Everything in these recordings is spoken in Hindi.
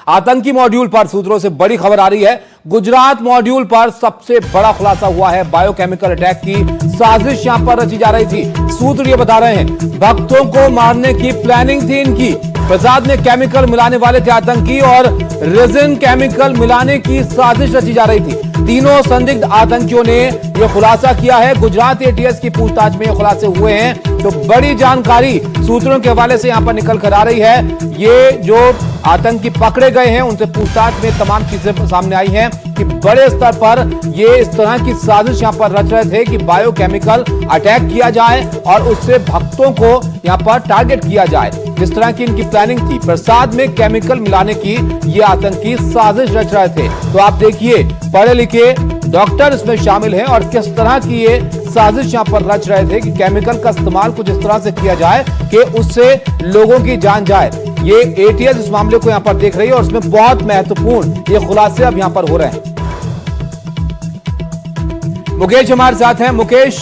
आतंकी मॉड्यूल पर सूत्रों से बड़ी खबर आ रही है। गुजरात मॉड्यूल पर सबसे बड़ा खुलासा हुआ है। बायोकेमिकल अटैक की साजिश यहां पर रची जा रही थी। सूत्र ये बता रहे हैं भक्तों को मारने की प्लानिंग थी इनकी। प्रसाद में केमिकल मिलाने वाले थे आतंकी और रेजिन केमिकल मिलाने की साजिश रची जा रही थी। तीनों संदिग्ध आतंकियों ने यह खुलासा किया है। गुजरात एटीएस की पूछताछ में ये खुलासे हुए हैं। तो बड़ी जानकारी सूत्रों के हवाले से यहां पर निकल कर आ रही है। ये जो आतंकी पकड़े गए हैं उनसे पूछताछ में तमाम चीजें सामने आई हैं कि बड़े स्तर पर ये इस तरह की साजिश यहां पर रच रहे थे कि बायोकेमिकल अटैक किया जाए और उससे भक्तों को यहां पर टारगेट किया जाए। जिस तरह की इनकी प्लानिंग थी, प्रसाद में केमिकल मिलाने की ये आतंकी साजिश रच रहे थे। तो आप देखिए पढ़े लिखे डॉक्टर इसमें शामिल हैं और किस तरह की ये साजिश यहां पर रच रहे थे कि केमिकल का इस्तेमाल कुछ इस तरह से किया जाए कि उससे लोगों की जान जाए। ये एटीएस इस मामले को यहां पर देख रही है और उसमें बहुत महत्वपूर्ण ये खुलासे अब यहां पर हो रहे हैं। मुकेश हमारे साथ हैं। मुकेश,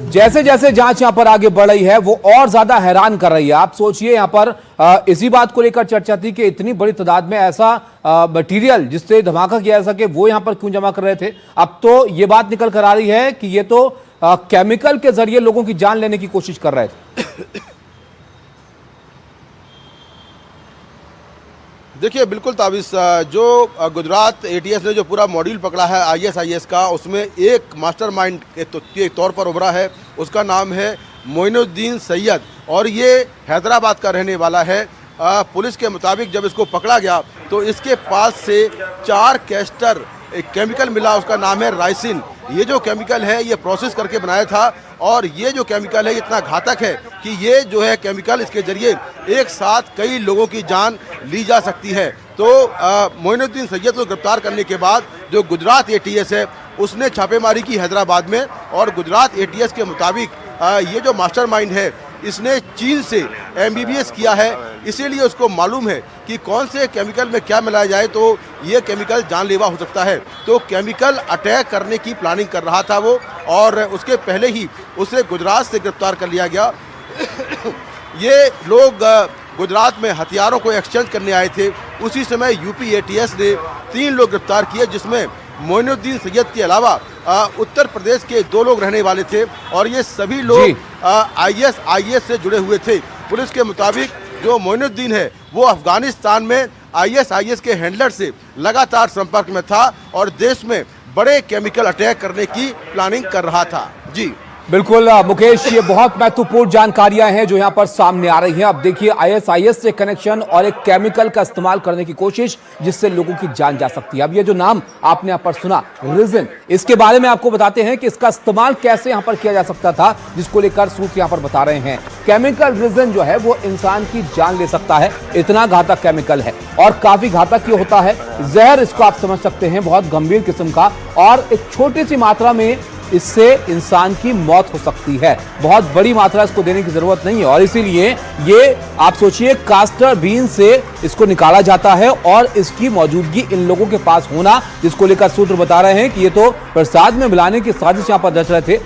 जैसे जैसे जांच यहां पर आगे बढ़ रही है वो और ज्यादा हैरान कर रही है। आप सोचिए यहां पर इसी बात को लेकर चर्चा थी कि इतनी बड़ी तादाद में ऐसा मटेरियल जिससे धमाका किया जा सके वो यहां पर क्यों जमा कर रहे थे। अब तो ये बात निकल कर आ रही है कि ये तो केमिकल के जरिए लोगों की जान लेने की कोशिश कर रहे थे। देखिए बिल्कुल ताबिश, जो गुजरात एटीएस ने जो पूरा मॉड्यूल पकड़ा है आईएसआईएस का, उसमें एक मास्टरमाइंड के तौर पर उभरा है। उसका नाम है मोइनुद्दीन सैयद और ये हैदराबाद का रहने वाला है। पुलिस के मुताबिक जब इसको पकड़ा गया तो इसके पास से 4 कैस्टर एक केमिकल मिला, उसका नाम है राइसिन। ये जो केमिकल है ये प्रोसेस करके बनाया था और ये जो केमिकल है इतना घातक है कि ये जो है केमिकल इसके जरिए एक साथ कई लोगों की जान ली जा सकती है। तो मोइनुद्दीन सैयद को गिरफ्तार करने के बाद जो गुजरात एटीएस है उसने छापेमारी की हैदराबाद में और गुजरात एटीएस के मुताबिक ये जो मास्टरमाइंड है इसने चीन से एमबीबीएस किया है, इसीलिए उसको मालूम है कि कौन से केमिकल में क्या मिलाया जाए तो ये केमिकल जानलेवा हो सकता है। तो केमिकल अटैक करने की प्लानिंग कर रहा था वो और उसके पहले ही उसे गुजरात से गिरफ्तार कर लिया गया। ये लोग गुजरात में हथियारों को एक्सचेंज करने आए थे। उसी समय यूपी एटीएस ने 3 लोग गिरफ्तार किए जिसमें मोइनुद्दीन सैयद के अलावा उत्तर प्रदेश के 2 लोग रहने वाले थे और ये सभी लोग आईएसआईएस से जुड़े हुए थे। पुलिस के मुताबिक जो मोइनुद्दीन है वो अफगानिस्तान में आईएसआईएस के हैंडलर से लगातार संपर्क में था और देश में बड़े केमिकल अटैक करने की प्लानिंग कर रहा था। जी बिल्कुल मुकेश, ये बहुत महत्वपूर्ण जानकारियां हैं जो यहां पर सामने आ रही हैं। अब देखिए आईएसआईएस से कनेक्शन और एक केमिकल का इस्तेमाल करने की कोशिश जिससे लोगों की जान जा सकती है। अब ये जो नाम आपने यहां पर सुना रेजिन, इसके बारे में आपको बताते हैं कि इसका इस्तेमाल कैसे यहां पर किया जा सकता था, जिसको लेकर सूत्र यहां पर बता रहे हैं। केमिकल रेजिन जो है वो इंसान की जान ले सकता है, इतना घातक केमिकल है और काफी घातक ये होता है। जहर इसको आप समझ सकते हैं, बहुत गंभीर किस्म का, और एक छोटी सी मात्रा में इससे इंसान की मौत हो सकती है। बहुत बड़ी मात्रा इसको देने की जरूरत नहीं है और इसीलिए ये आप सोचिए कास्टर बीन से इसको निकाला जाता है और इसकी मौजूदगी इन लोगों के पास होना, जिसको लेकर सूत्र बता रहे हैं कि ये तो प्रसाद में मिलाने की साजिश यहां पर रच रहे थे।